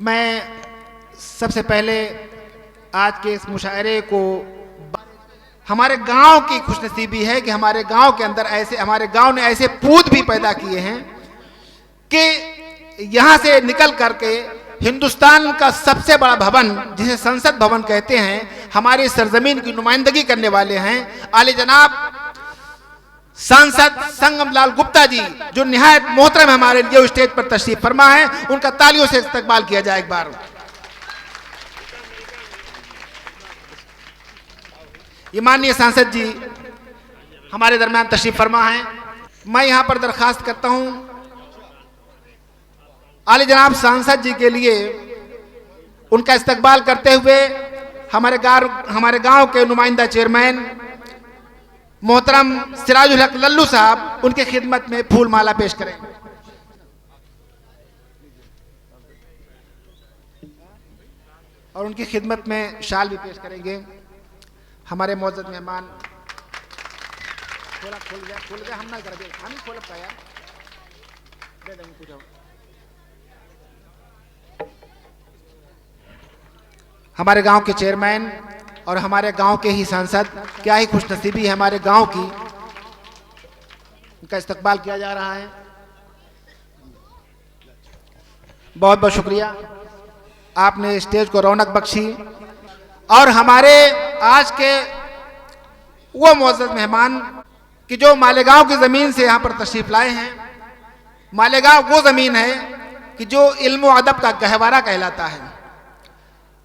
मैं सबसे पहले आज के इस मुशायरे को हमारे गांव की खुशनसीबी है कि हमारे गांव के अंदर हमारे गांव ने ऐसे पूत भी पैदा किए हैं कि यहाँ से निकल करके हिंदुस्तान का सबसे बड़ा भवन जिसे संसद भवन कहते हैं, हमारी सरजमीन की नुमाइंदगी करने वाले हैं आले जनाब सांसद संगम लाल गुप्ता जी, जो निहायत मोहतरम हमारे लिए स्टेज पर तशरीफ फरमा है। उनका तालियों से इस्तकबाल किया जाए। एक बार ये माननीय सांसद जी हमारे दरमियान तशरीफ फरमा है। मैं यहाँ पर दरखास्त करता हूँ आले जनाब सांसद जी के लिए उनका इस्तकबाल करते हुए हमारे गांव के नुमाइंदा चेयरमैन मोहतरम सिराजुल हक लल्लू साहब उनके खिदमत में फूल माला पेश करें और उनकी खिदमत में शाल भी पेश करेंगे। हमारे मौजूद मेहमान खोल गया हम ना कर दे हम ही खोल पाया दे देंगे पूछो। हमारे गांव के चेयरमैन और हमारे गांव के ही सांसद, क्या ही खुशनसीबी है हमारे गांव की, उनका इस्तकबाल किया जा रहा है। बहुत बहुत शुक्रिया, आपने स्टेज को रौनक बख्शी। और हमारे आज के वो मौजूद मेहमान कि जो मालेगांव की ज़मीन से यहाँ पर तशरीफ लाए हैं। मालेगांव वो ज़मीन है कि जो इल्म व अदब का गहवारा कहलाता है,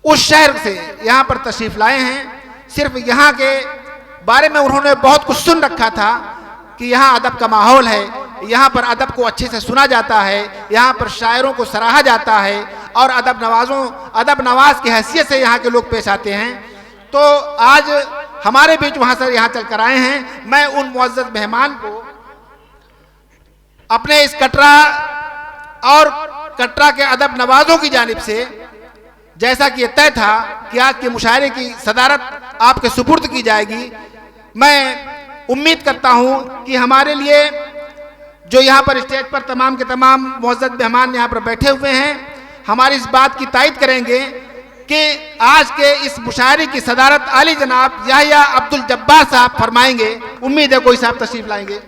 उस शहर से यहाँ पर तशरीफ लाए हैं। सिर्फ यहाँ के बारे में उन्होंने बहुत कुछ सुन रखा था कि यहाँ अदब का माहौल है, यहाँ पर अदब को अच्छे से सुना जाता है, यहाँ पर शायरों को सराहा जाता है और अदब नवाज की हैसियत से यहाँ के लोग पेश आते हैं। तो आज हमारे बीच वहाँ से यहाँ चल कर आए हैं। मैं उन मुअज़्ज़ज़ मेहमान को अपने इस कटरा और कटरा के अदब नवाजों की जानिब से, जैसा कि तय था कि आज के मुशायरे की सदारत आपके सुपुर्द की जाएगी, मैं उम्मीद करता हूं कि हमारे लिए जो यहाँ पर स्टेज पर तमाम के तमाम मुअज़्ज़ज़ मेहमान यहाँ पर बैठे हुए हैं, हमारी इस बात की तायद करेंगे कि आज के इस मुशायरे की सदारत आली जनाब याहिया अब्दुल जब्बार साहब फरमाएंगे। उम्मीद है कोई साहब तशरीफ लाएंगे।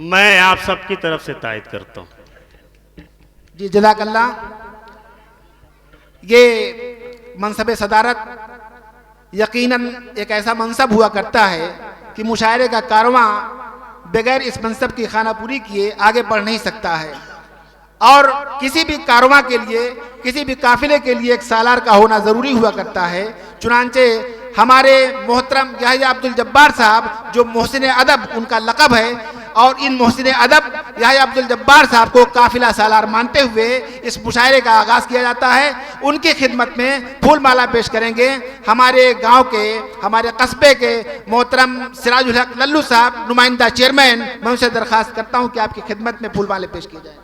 मैं आप सबकी तरफ से तायद करता हूं। जी जज़ाकल्लाह। ये मनसब सदारत यकीनन एक ऐसा मनसब हुआ करता है कि मुशायरे का कारवां बगैर इस मनसब की खानापुरी किए आगे बढ़ नहीं सकता है। और किसी भी कारवां के लिए, किसी भी काफिले के लिए एक सालार का होना ज़रूरी हुआ करता है। चुनांचे हमारे मोहतरम याहिया अब्दुल जब्बार साहब, जो मोहसिन अदब उनका लक़ब है, और इन मोहसिन अदब याहिया अब्दुल जब्बार साहब को काफिला सालार मानते हुए इस मुशायरे का आगाज़ किया जाता है। उनकी खिदमत में फूल माला पेश करेंगे हमारे गांव के, हमारे कस्बे के मोहतरम सिराजुल हक लल्लू साहब, नुमाइंदा चेयरमैन। मैं उनसे दरख्वास्त करता हूं कि आपकी खिदमत में फूल माले पेश किए जाए।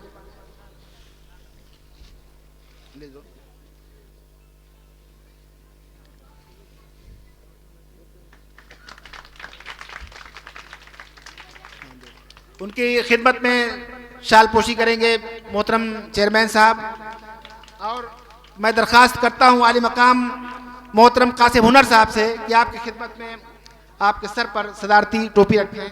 उनकी खिदमत में शाल पोशी करेंगे मोहतरम चेयरमैन साहब। और मैं दरख्वास्त करता हूं आली मकाम मोहतरम कासिम हुनर साहब से कि आपकी खिदमत में आपके सर पर सदारती टोपी रखें।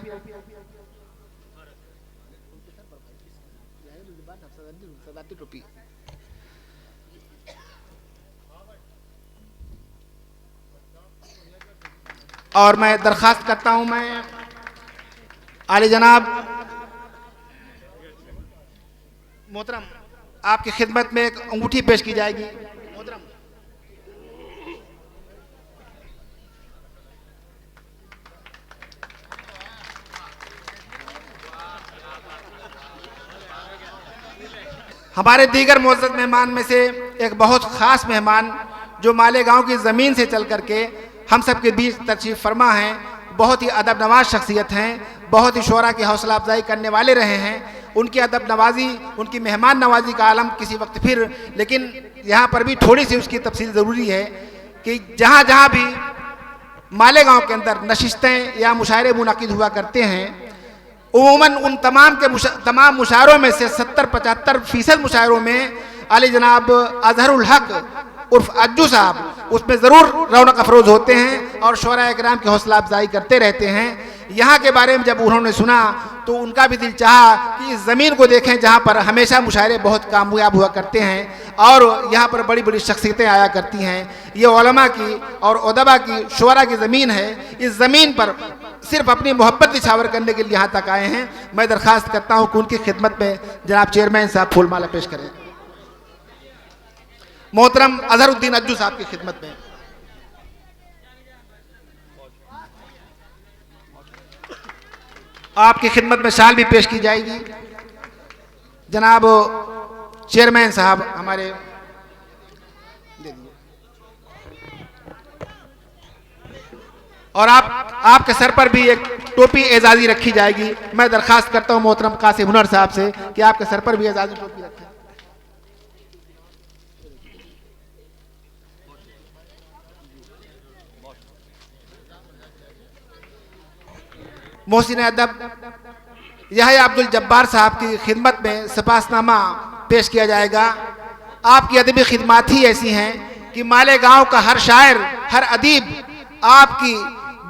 और मैं दरख्वास्त करता हूं, मैं आले जनाब मोहतरम आपकी खिदमत में एक अंगूठी पेश की जाएगी। मोहतरम हमारे दीगर मुअज़्ज़ज़ मेहमान में से एक बहुत ख़ास मेहमान जो मालेगांव की ज़मीन से चल करके हम सब के बीच तशरीफ़ फरमा हैं, बहुत ही अदब नवाज शख्सियत हैं, बहुत ही शोरा की हौसला अफजाई करने वाले रहे हैं। उनकी अदब नवाजी, उनकी मेहमान नवाजी का आलम किसी वक्त फिर, लेकिन यहाँ पर भी थोड़ी सी उसकी तफसील ज़रूरी है कि जहाँ जहाँ भी मालेगांव के अंदर नशिस्तें या मुशायरे मुनाकिद हुआ करते हैं, उमूमन उन तमाम मुशायरों में से 70-75% मुशायरों में आली जनाब अजहरुल हक उर्फ अज्जू साहब उसमें ज़रूर रौनक अफरोज होते हैं और शुअरा इकराम की हौसला अफजाई करते रहते हैं। यहाँ के बारे में जब उन्होंने सुना तो उनका भी दिल चाहा कि इस ज़मीन को देखें जहाँ पर हमेशा मुशायरे बहुत कामयाब हुआ करते हैं और यहाँ पर बड़ी बड़ी शख्सियतें आया करती हैं। ये उलमा की और उदबा की शुअरा की ज़मीन है। इस ज़मीन पर सिर्फ अपनी मोहब्बत निछावर करने के लिए यहाँ तक आए हैं। मैं दरख्वास्त करता हूँ कि उनकी खिदमत में जनाब चेयरमैन साहब फूलमाला पेश करें। मोहतरम अजहरुद्दीन अज्जू साहब की खिदमत में। आपकी खिदमत में शाल भी पेश की जाएगी। जनाब चेयरमैन साहब हमारे दे दीजिए। और आपके सर पर भी एक टोपी एजाजी रखी जाएगी। मैं दरखास्त करता हूं मोहतरम कासिम हुनर साहब से कि आपके सर पर भी एजाजी टोपी रखें। मोहसिन अदब यहया अब्दुल जब्बार साहब की खिदमत में सपासनामा पेश किया जाएगा। आपकी अदबी खिदमात ही ऐसी हैं कि मालेगांव का हर शायर हर अदीब आपकी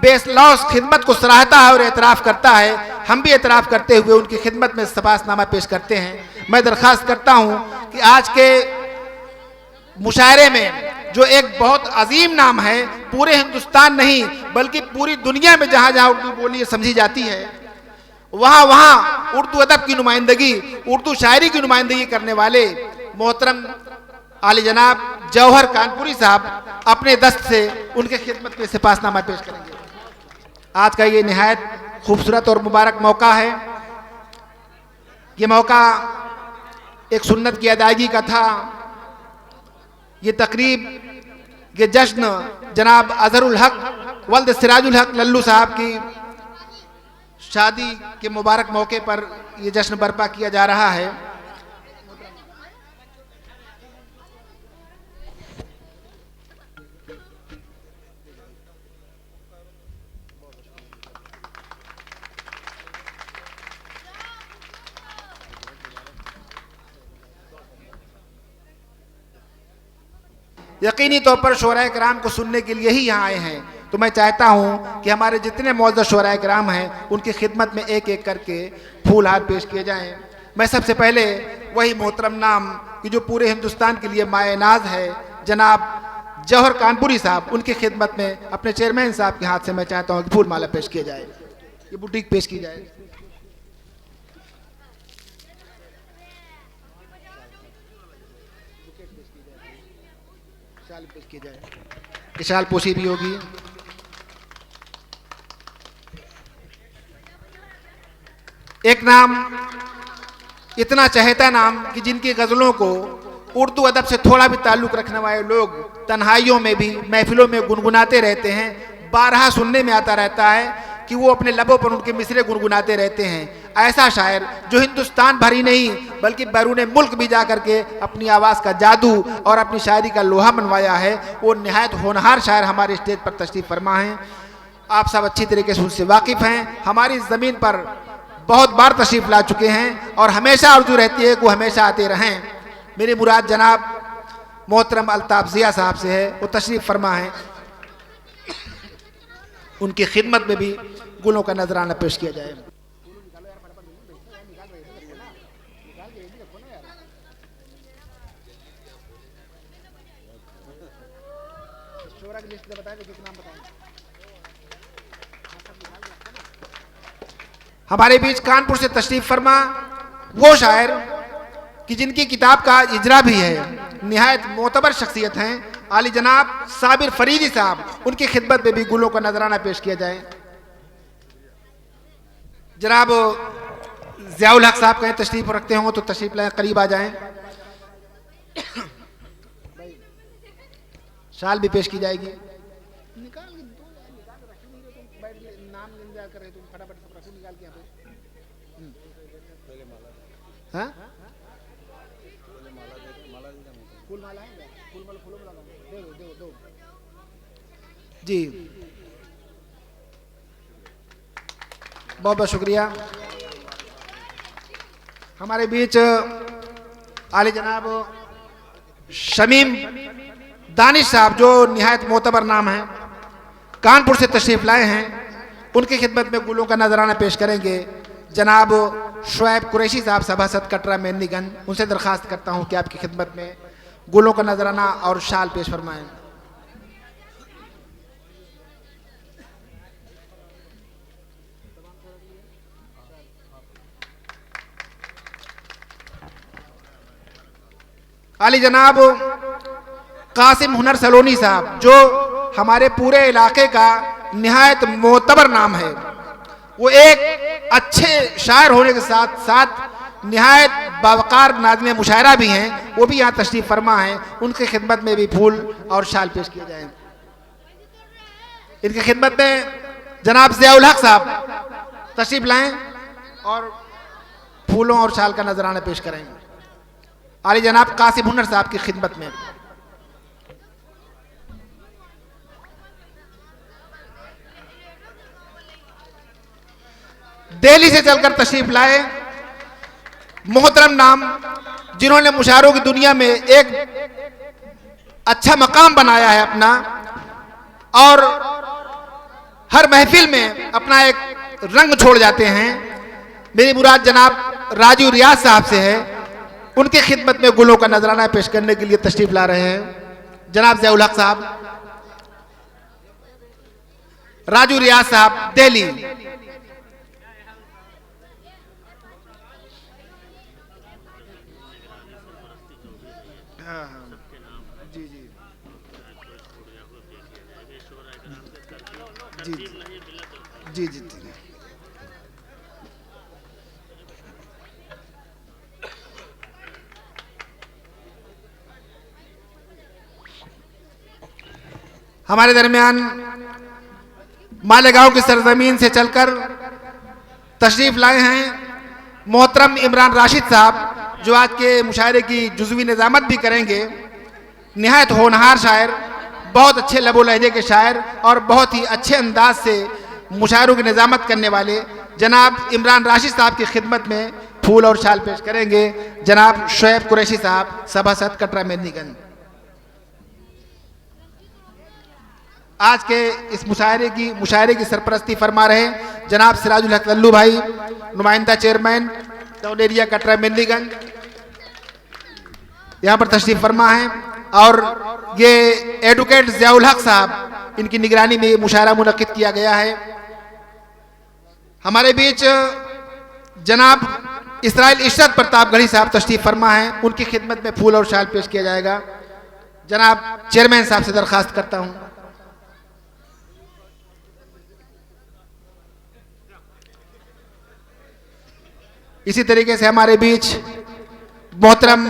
बेलौस खिदमत को सराहता है और एतराफ़ करता है। हम भी एतराफ़ करते हुए उनकी खिदमत में सपासनामा पेश करते हैं। मैं दरख्वास्त करता हूँ कि आज के मुशायरे में जो एक बहुत अजीम नाम है, पूरे हिंदुस्तान नहीं बल्कि पूरी दुनिया में जहाँ जहाँ उर्दू बोली समझी जाती है वहाँ वहाँ उर्दू अदब की नुमाइंदगी, उर्दू शायरी की नुमाइंदगी करने वाले मोहतरम आली जनाब जौहर कानपुरी साहब अपने दस्त से उनके खिदमत में सिपासनामा पेश करेंगे। आज का ये निहायत खूबसूरत और मुबारक मौका है। ये मौका एक सुन्नत की अदायगी का था। ये तकरीब, ये जश्न जनाब अजहरुल हक वल्द सिराजुल हक लल्लू साहब की शादी के मुबारक मौके पर ये जश्न बर्पा किया जा रहा है। यकीनी तौर पर शुअरा इकराम को सुनने के लिए ही यहाँ आए हैं। तो मैं चाहता हूँ कि हमारे जितने मौजूद शुअरा इकराम हैं उनकी खिदमत में एक एक करके फूल हार पेश किए जाएं। मैं सबसे पहले वही मोहतरम नाम कि जो पूरे हिंदुस्तान के लिए माए नाज है, जनाब जौहर कानपुरी साहब, उनकी खिदमत में अपने चेयरमैन साहब के हाथ से मैं चाहता हूँ कि फूल माला पेश किया जाए, ये बुटीक पेश की जाए। पेश की जाए, इशाल पोशी भी होगी। एक नाम, इतना चहेता नाम कि जिनकी गजलों को उर्दू अदब से थोड़ा भी ताल्लुक रखने वाले लोग तन्हाइयों में भी महफिलों में गुनगुनाते रहते हैं। बारहा सुनने में आता रहता है कि वो अपने लबों पर उनके मिसरे गुनगुनाते रहते हैं। ऐसा शायर जो हिंदुस्तान भर ही नहीं बल्कि बैरून मुल्क भी जा करके अपनी आवाज़ का जादू और अपनी शायरी का लोहा मनवाया है, वो निहायत होनहार शायर हमारे स्टेज पर तशरीफ़ फरमा हैं। आप सब अच्छी तरीके से उनसे वाकिफ़ हैं। हमारी ज़मीन पर बहुत बार तशरीफ़ ला चुके हैं और हमेशा आरज़ू रहती है कि वो हमेशा आते रहें। मेरी मुराद जनाब मोहतरम अल्ताफ़ ज़िया साहब से है, वो तशरीफ़ फरमा है। उनकी खिदमत में भी गुलों का नजराना पेश किया जाए। हमारे बीच कानपुर से तशरीफ फरमा वो शायर कि जिनकी किताब का इजरा भी है, निहायत मोतबर शख्सियत हैं, आली जनाब साबिर फरीदी साहब, उनकी खिदमत में भी गुलों का नजराना पेश किया जाए। जनाब ज़ियाउल हक साहब कहीं तशरीफ रखते हों तो तशरीफ लाएं, करीब आ जाएं। शाल भी पेश की जाएगी। हाँ? फूल माला है, फूल माला फूलों में लगाओ, दो जी। बहुत बहुत शुक्रिया। हमारे बीच आले जनाब शमीम दानिश साहब, जो निहायत मोतबर नाम है, कानपुर से तशरीफ लाए हैं, उनकी खिदमत में गुलों का नजराना पेश करेंगे जनाब शुएब कुरैशी साहब, सभासद कटरा मेंदीगंज। उनसे दरख्वास्त करता हूं कि आपकी खिदमत में गुलों का नजराना और शाल पेश फरमाएं। आली जनाब कासिम हुनर सलोनी साहब, जो हमारे पूरे इलाके का निहायत मोतबर नाम है, वो एक अच्छे शायर होने के साथ साथ निहायत बावकार नाज़िम मुशायरा भी हैं, वो भी यहाँ तशरीफ फरमा हैं। उनकी खिदमत में भी फूल और शाल पेश किए जाएं। इनकी खिदमत में जनाब ज़ियाउल हक साहब तशरीफ लाएं और फूलों और शाल का नजराना पेश करें। आली जनाब कासिम हुनर साहब की खिदमत में। दिल्ली से चलकर तशरीफ लाए मोहतरम नाम, जिन्होंने मुशायरों की दुनिया में एक अच्छा मकाम बनाया है अपना, और हर महफिल में अपना एक रंग छोड़ जाते हैं। मेरी मुराद जनाब राजू रियाज साहब से है। उनकी खिदमत में गुलों का नजराना पेश करने के लिए तशरीफ ला रहे हैं जनाब ज़ियाउल हक साहब, राजू रियाज साहब, दिल्ली। जी जी जी जी जी जी। हमारे दरमियान मालेगांव की सरजमीन से चलकर तशरीफ लाए हैं मोहतरम इमरान राशिद साहब, जो आज के मुशायरे की जुज़वी निज़ामत भी करेंगे। निहायत होनहार शायर, बहुत अच्छे लबो लहजे के शायर और बहुत ही अच्छे अंदाज से मुशायरों की निज़ामत करने वाले जनाब इमरान राशिद साहब की खिदमत में फूल और शाल पेश करेंगे जनाब शुएब कुरैशी साहब, सभासद कटरा मेंदीगंज। आज के इस मुशायरे की सरपरस्ती फरमा रहे जनाब सिराजुल हक लल्लू भाई, नुमाइंदा चेयरमैन टाउन एरिया कटरा मेंदीगंज, यहाँ पर तशरीफ फरमा है। और ये एडवोकेट ज़ियाउल हक साहब, इनकी निगरानी में मुशायरा मुनक्किद किया गया है। हमारे बीच जनाब इसराइल इशरत प्रतापगढ़ी साहब तशरीफ फरमा है। उनकी खिदमत में फूल और शाल पेश किया जाएगा। जनाब चेयरमैन साहब से दरख्वास्त करता हूँ। इसी तरीके से हमारे बीच मोहतरम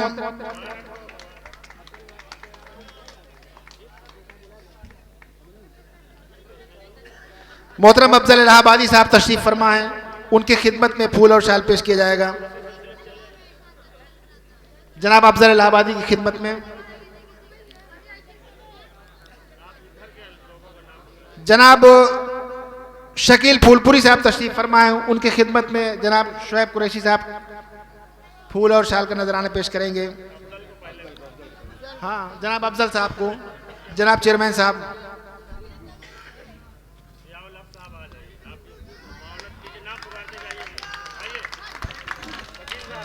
अफजल इलाहाबादी साहब तशरीफ फरमा है। उनकी खिदमत में फूल और शाल पेश किया जाएगा। जनाब अफजल इलाहाबादी की खिदमत में जनाब शकील फूलपुरी साहब तशरीफ फरमा है। उनकी खिदमत में जनाब शुएब कुरैशी साहब फूल और शाल का नजराना पेश करेंगे। हाँ, जनाब अफजल साहब को, जनाब चेयरमैन साहब,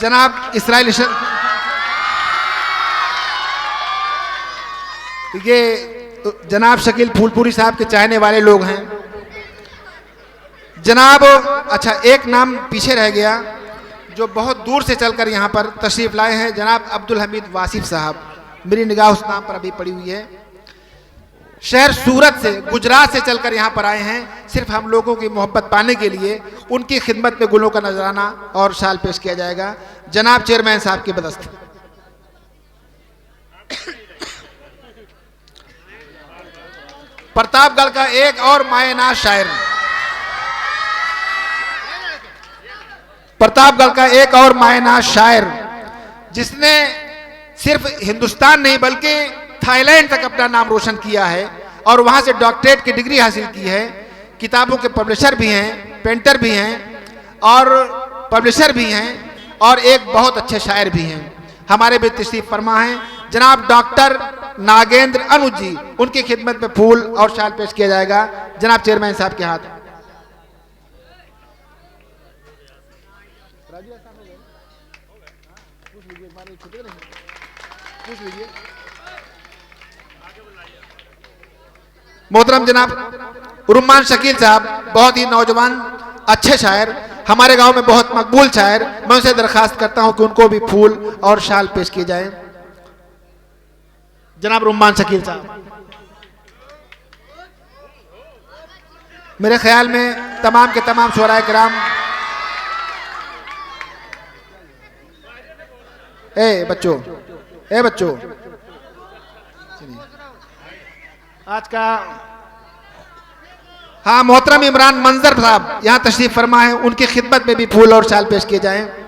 जनाब इसराइल, ये जनाब शकील फूलपुरी साहब के चाहने वाले लोग हैं। जनाब, अच्छा एक नाम पीछे रह गया जो बहुत दूर से चलकर यहाँ पर तशरीफ लाए हैं, जनाब अब्दुल हमीद वासिफ साहब। मेरी निगाह उस नाम पर अभी पड़ी हुई है। शहर सूरत से, गुजरात से चलकर यहाँ पर आए हैं सिर्फ हम लोगों की मोहब्बत पाने के लिए। उनकी खिदमत में गुलों का नजराना और शाल पेश किया जाएगा जनाब चेयरमैन साहब की बदस्त। प्रतापगढ़ का एक और मायनाज शायर, प्रतापगढ़ का एक और मायनाज शायर, जिसने सिर्फ हिंदुस्तान नहीं बल्कि थाईलैंड तक अपना नाम रोशन किया है और वहां से डॉक्टरेट की डिग्री हासिल की है। किताबों के पब्लिशर भी हैं, पेंटर भी हैं और पब्लिशर भी हैं और एक बहुत अच्छे शायर भी हैं। हमारे भी तशरीफ फरमा हैं जनाब डॉक्टर नागेंद्र अनुज जी, उनकी खिदमत में फूल और शाल पेश किया जाएगा जनाब चेयरमैन साहब के हाथ। मोहतरम जनाब रुम्मान शकील साहब, बहुत ही नौजवान अच्छे शायर, हमारे गांव में बहुत मकबूल शायर, मैं उनसे दरखास्त करता हूं कि उनको भी फूल और शाल पेश किए जाए। जनाब रुम्मान शकील साहब, मेरे ख्याल में तमाम के तमाम शुराए किराम, ए बच्चों आज का, हाँ मोहतरम इमरान मंजर साहब यहाँ तशरीफ फरमा है, उनकी खिदमत में भी फूल और शाल पेश किए जाएं।